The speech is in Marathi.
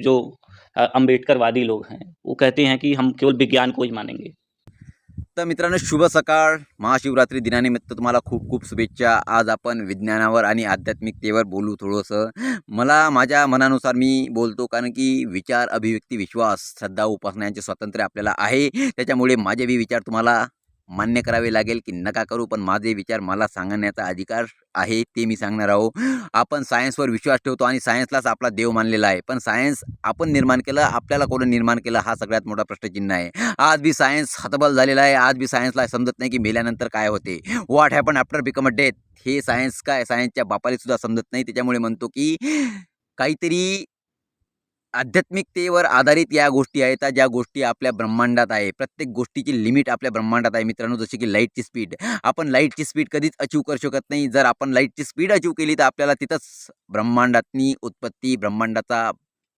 जो अम्बेडकरवादी लोग हैं, वो कहते हैं कि हम केवल विज्ञान को ही मानेंगे। तर मित्रांनो, शुभ सकाळ. महाशिवरात्री दिनानिमित्त तुम्हाला खूप खूप शुभेच्छा. आज आपण विज्ञानावर आणि आध्यात्मिकतेवर बोलू थोडंसं. मला माझ्या मनानुसार मी बोलतो, कारण की विचार, अभिव्यक्ती, विश्वास, श्रद्धा, उपासना यांचे स्वातंत्र्य आपल्याला आहे. त्याच्यामुळे माझे बी विचार तुम्हाला मान्य करावे लागेल की नका करू, पण माझे विचार मला सांगण्याचा अधिकार आहे, ते मी सांगणार आहो. आपण सायन्सवर विश्वास ठेवतो आणि सायन्सलाच आपला देव मानलेला आहे, पण सायन्स आपण निर्माण केलं, आपल्याला कोणी निर्माण केलं, हा सगळ्यात मोठा प्रश्नचिन्ह आहे. आज बी सायन्स हतबल झालेला आहे. आज बी सायन्सला समजत नाही की मेल्यानंतर काय होते, what happen after become a death. हे सायन्स काय, सायन्सच्या बापाला सुद्धा समजत नाही. त्याच्यामुळे म्हणतो की काहीतरी आध्यात्मिकतेवर आधारित या गोष्टी आहेत, ज्या गोष्टी आपल्या ब्रह्मांडात आहे. प्रत्येक गोष्टीची लिमिट आपल्या ब्रह्मांडात आहे मित्रांनो. जसे की लाईटची स्पीड, आपण लाईटची स्पीड कधीच अचीव करू शकत नाही. जर आपण लाईटची स्पीड अचीव केली तर आपल्याला तिथंच ब्रह्मांडातनी उत्पत्ती, ब्रह्मांडाचा